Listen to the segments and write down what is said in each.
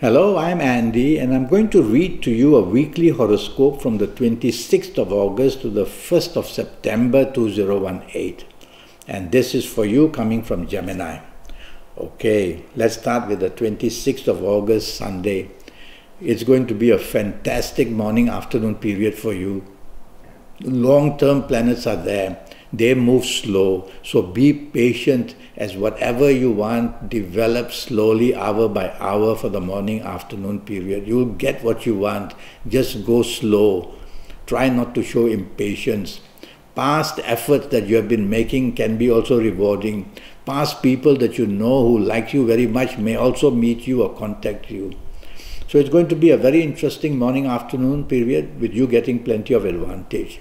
Hello, I'm Andy, and I'm going to read to you a weekly horoscope from the 26th of August to the 1st of September 2018. And this is for you coming from Gemini. Okay, let's start with the 26th of August, Sunday. It's going to be a fantastic morning-afternoon period for you. Long-term planets are there. They move slow, so be patient as whatever you want develops slowly hour by hour for the morning-afternoon period. You'll get what you want. Just go slow. Try not to show impatience. Past efforts that you have been making can be also rewarding. Past people that you know who like you very much may also meet you or contact you. So it's going to be a very interesting morning-afternoon period with you getting plenty of advantage.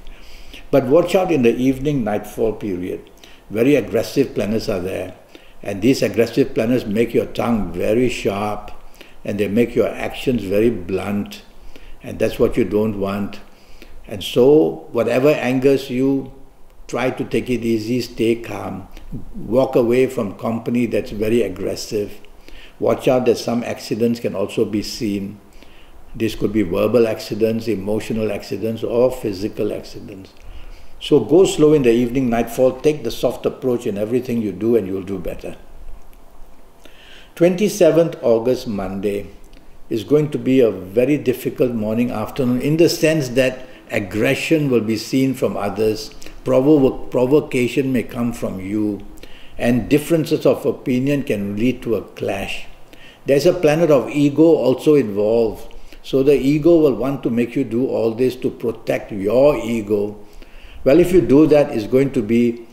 But watch out in the evening nightfall period. Very aggressive planets are there. And these aggressive planets make your tongue very sharp and they make your actions very blunt. And that's what you don't want. And so whatever angers you, try to take it easy, stay calm. Walk away from company that's very aggressive. Watch out that some accidents can also be seen. This could be verbal accidents, emotional accidents, or physical accidents. So go slow in the evening, nightfall, take the soft approach in everything you do and you'll do better. 27th August, Monday, is going to be a very difficult morning, afternoon, in the sense that aggression will be seen from others, provocation may come from you, and differences of opinion can lead to a clash. There's a planet of ego also involved, so the ego will want to make you do all this to protect your ego. Well, if you do that, it's going to be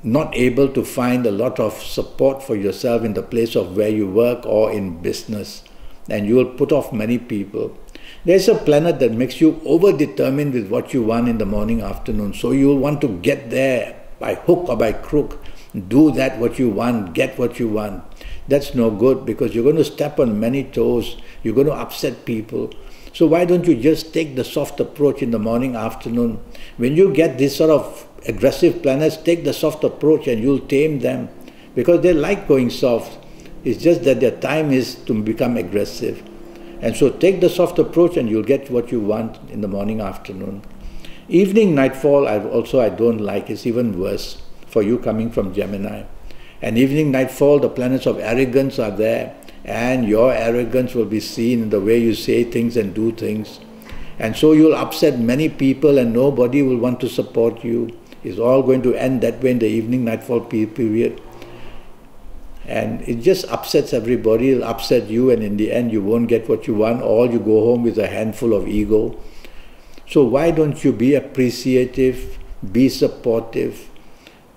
not able to find a lot of support for yourself in the place of where you work or in business. And you will put off many people. There's a planet that makes you over-determined with what you want in the morning, afternoon. So you will want to get there by hook or by crook. Do that what you want, get what you want. That's no good because you're going to step on many toes. You're going to upset people. So why don't you just take the soft approach in the morning, afternoon? When you get this sort of aggressive planets, take the soft approach and you'll tame them because they like going soft. It's just that their time is to become aggressive. And so take the soft approach and you'll get what you want in the morning, afternoon. Evening, nightfall, I don't like. It's even worse for you coming from Gemini. And evening, nightfall, the planets of arrogance are there. And your arrogance will be seen in the way you say things and do things. And so you'll upset many people and nobody will want to support you. It's all going to end that way in the evening, nightfall period. And it just upsets everybody, it'll upset you, and in the end you won't get what you want, or you go home with a handful of ego. So why don't you be appreciative, be supportive,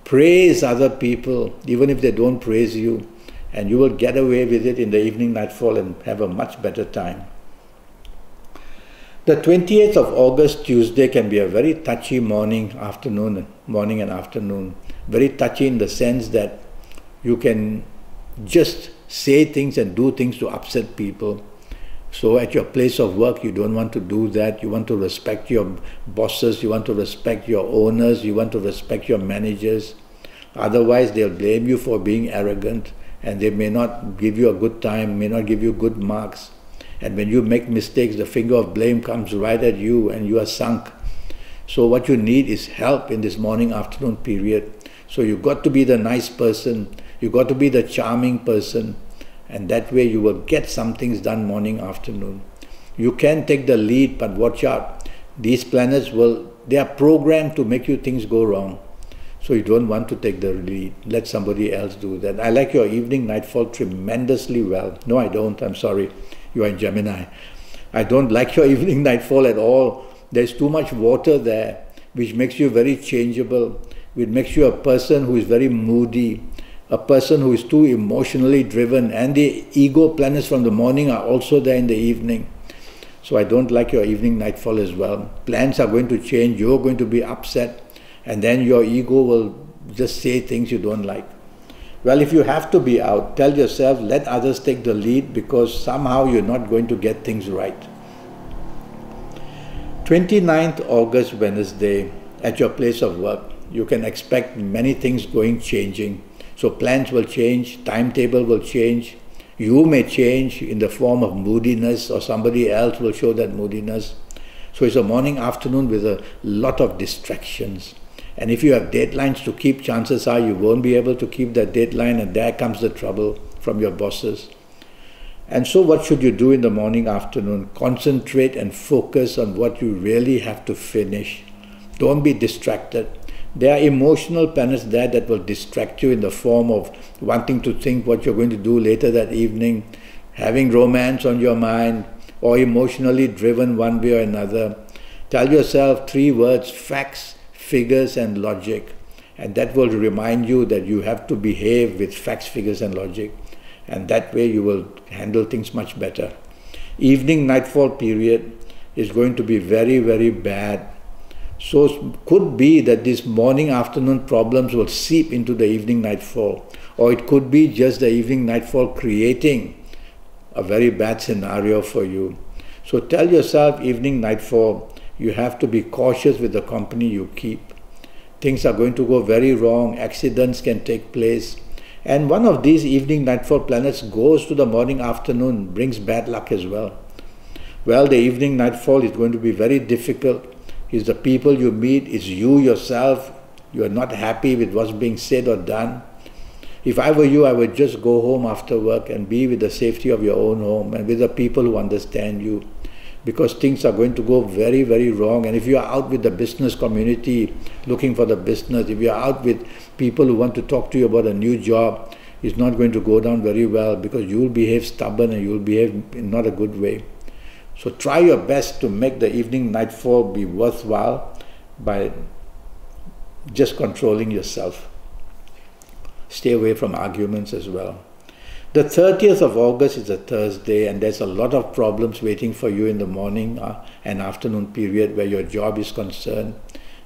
praise other people, even if they don't praise you. And you will get away with it in the evening, nightfall and have a much better time. The 28th of August, Tuesday, can be a very touchy morning and afternoon. Very touchy in the sense that you can just say things and do things to upset people. So at your place of work, you don't want to do that. You want to respect your bosses, you want to respect your owners, you want to respect your managers. Otherwise, they'll blame you for being arrogant. And they may not give you a good time, may not give you good marks. And when you make mistakes, the finger of blame comes right at you and you are sunk. So what you need is help in this morning, afternoon period. So you've got to be the nice person, you've got to be the charming person, and that way you will get some things done morning, afternoon. You can take the lead, but watch out. These planets they are programmed to make you things go wrong. So you don't want to take the lead. Let somebody else do that. I like your evening, nightfall tremendously well. No, I don't. I'm sorry. You are in Gemini. I don't like your evening, nightfall at all. There's too much water there, which makes you very changeable, which makes you a person who is very moody, a person who is too emotionally driven. And the ego planets from the morning are also there in the evening. So I don't like your evening, nightfall as well. Plans are going to change. You're going to be upset. And then your ego will just say things you don't like. Well, if you have to be out, tell yourself, let others take the lead because somehow you're not going to get things right. 29th August, Wednesday, at your place of work, you can expect many things changing. So plans will change, timetable will change, You may change in the form of moodiness, or somebody else will show that moodiness. So it's a morning, afternoon with a lot of distractions. And if you have deadlines to keep, chances are you won't be able to keep that deadline, and there comes the trouble from your bosses. And so what should you do in the morning, afternoon? Concentrate and focus on what you really have to finish. Don't be distracted. There are emotional planets there that will distract you in the form of wanting to think what you're going to do later that evening, having romance on your mind, or emotionally driven one way or another. Tell yourself 3 words: facts, figures and logic. And that will remind you that you have to behave with facts, figures and logic. And that way you will handle things much better. Evening nightfall period is going to be very, very bad. So it could be that these morning afternoon problems will seep into the evening nightfall, or it could be just the evening nightfall creating a very bad scenario for you. So tell yourself, evening nightfall, you have to be cautious with the company you keep. Things are going to go very wrong, accidents can take place. And one of these evening nightfall planets goes to the morning afternoon, brings bad luck as well. Well, the evening nightfall is going to be very difficult. It's the people you meet, it's you yourself. You are not happy with what's being said or done. If I were you, I would just go home after work and be with the safety of your own home and with the people who understand you, because things are going to go very, very wrong. And if you are out with the business community looking for the business, if you are out with people who want to talk to you about a new job, it's not going to go down very well, because you will behave stubborn and you will behave in not a good way. So try your best to make the evening nightfall be worthwhile by just controlling yourself. Stay away from arguments as well. The 30th of August is a Thursday, and there's a lot of problems waiting for you in the morning and afternoon period, where your job is concerned,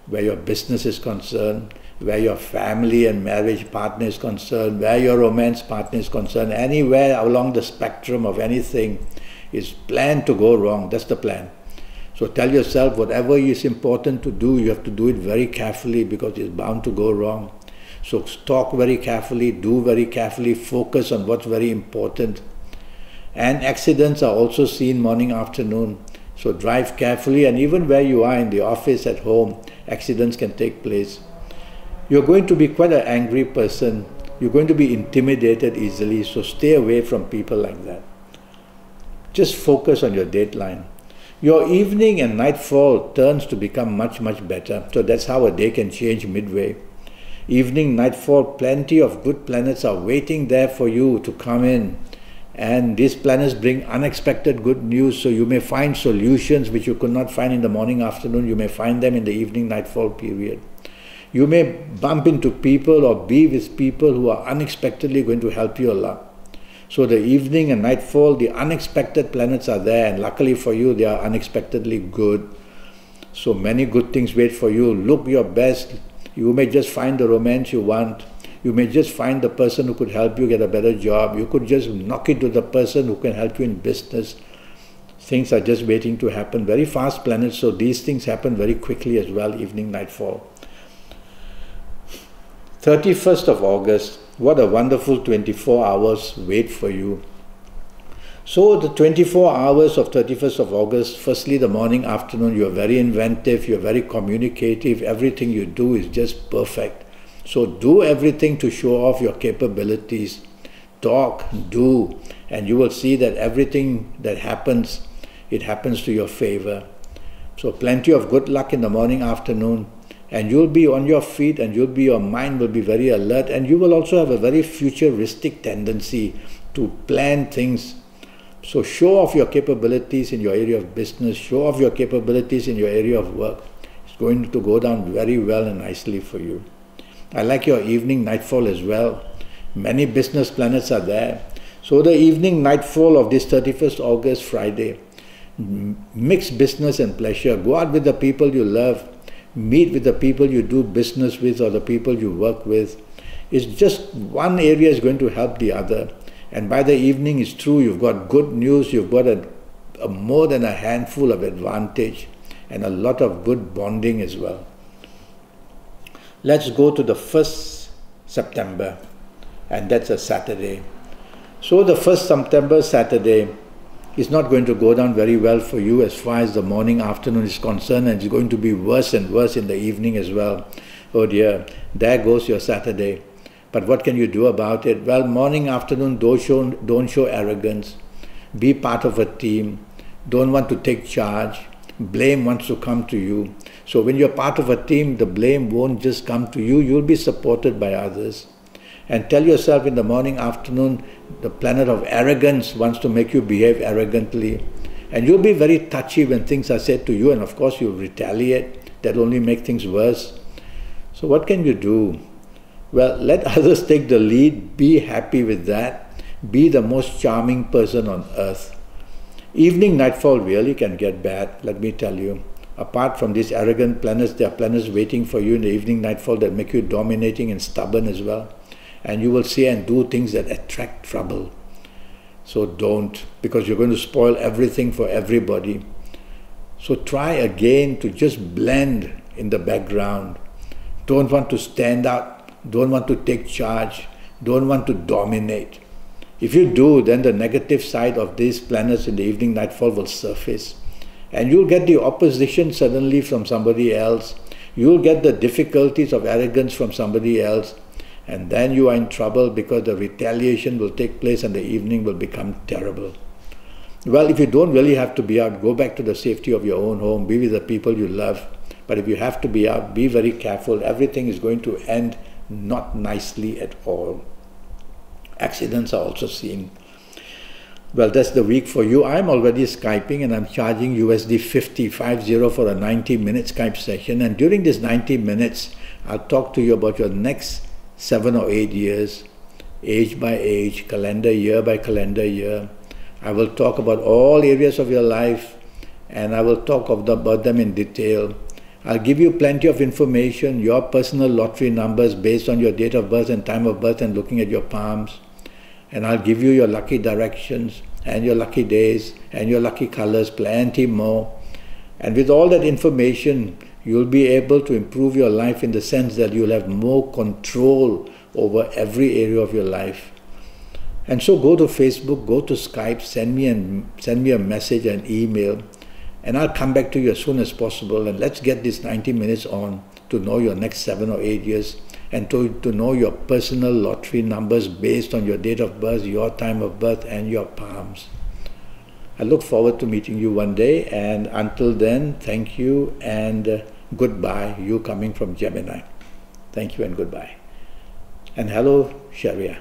where your business is concerned, where your family and marriage partner is concerned, where your romance partner is concerned. Anywhere along the spectrum of anything is planned to go wrong. That's the plan. So tell yourself, whatever is important to do, you have to do it very carefully, because it's bound to go wrong. So talk very carefully, do very carefully, focus on what's very important. And accidents are also seen morning, afternoon. So drive carefully, and even where you are in the office, at home, accidents can take place. You're going to be quite an angry person. You're going to be intimidated easily, so stay away from people like that. Just focus on your deadline. Your evening and nightfall turns to become much, much better. So that's how a day can change midway. Evening, nightfall, plenty of good planets are waiting there for you to come in. And these planets bring unexpected good news, so you may find solutions which you could not find in the morning, afternoon. You may find them in the evening, nightfall period. You may bump into people or be with people who are unexpectedly going to help you a lot. So the evening and nightfall, the unexpected planets are there, and luckily for you, they are unexpectedly good. So many good things wait for you. Look your best. You may just find the romance you want. You may just find the person who could help you get a better job. You could just knock into the person who can help you in business. Things are just waiting to happen. Very fast planets, so these things happen very quickly as well, evening, nightfall. 31st of August, what a wonderful 24 hours wait for you. So the 24 hours of 31st of August, firstly the morning, afternoon, you're very inventive, you're very communicative, everything you do is just perfect. So do everything to show off your capabilities. Talk, do, and you will see that everything that happens, it happens to your favor. So plenty of good luck in the morning, afternoon, and you'll be on your feet, and your mind will be very alert, and you will also have a very futuristic tendency to plan things. So show off your capabilities in your area of business, show off your capabilities in your area of work. It's going to go down very well and nicely for you. I like your evening nightfall as well. Many business planets are there. So the evening nightfall of this 31st August, Friday, mix business and pleasure. Go out with the people you love. Meet with the people you do business with or the people you work with. It's just one area is going to help the other. And by the evening, it's true, you've got good news, you've got a more than a handful of advantage and a lot of good bonding as well. Let's go to the 1st September, and that's a Saturday. So the 1st September Saturday is not going to go down very well for you as far as the morning afternoon is concerned, and it's going to be worse and worse in the evening as well. Oh dear, there goes your Saturday. But what can you do about it? Well, morning, afternoon, don't show arrogance. Be part of a team. Don't want to take charge. Blame wants to come to you. So when you're part of a team, the blame won't just come to you. You'll be supported by others. And tell yourself in the morning, afternoon, the planet of arrogance wants to make you behave arrogantly. And you'll be very touchy when things are said to you, and of course you'll retaliate. That'll only make things worse. So what can you do? Well, let others take the lead. Be happy with that. Be the most charming person on earth. Evening nightfall really can get bad, let me tell you. Apart from these arrogant planets, there are planets waiting for you in the evening nightfall that make you dominating and stubborn as well. And you will say and do things that attract trouble. So don't, because you're going to spoil everything for everybody. So try again to just blend in the background. Don't want to stand out. Don't want to take charge. Don't want to dominate. If you do, then the negative side of these planets in the evening nightfall will surface. And you'll get the opposition suddenly from somebody else. You'll get the difficulties of arrogance from somebody else. And then you are in trouble because the retaliation will take place and the evening will become terrible. Well, if you don't really have to be out, go back to the safety of your own home. Be with the people you love. But if you have to be out, be very careful. Everything is going to end not nicely at all. Accidents are also seen. Well, that's the week for you. I'm already Skyping and I'm charging USD 50 for a 90-minute Skype session. And during this 90 minutes, I'll talk to you about your next 7 or 8 years, age by age, calendar year by calendar year. I will talk about all areas of your life and I will talk about them in detail. I'll give you plenty of information, your personal lottery numbers based on your date of birth and time of birth and looking at your palms. And I'll give you your lucky directions and your lucky days and your lucky colors, plenty more. And with all that information, you'll be able to improve your life in the sense that you'll have more control over every area of your life. And so go to Facebook, go to Skype, send me a message and email. And I'll come back to you as soon as possible, and let's get this 90 minutes on to know your next 7 or 8 years and to know your personal lottery numbers based on your date of birth, your time of birth and your palms. I look forward to meeting you one day, and until then, thank you and goodbye, you coming from Gemini. Thank you and goodbye. And hello, Sharia.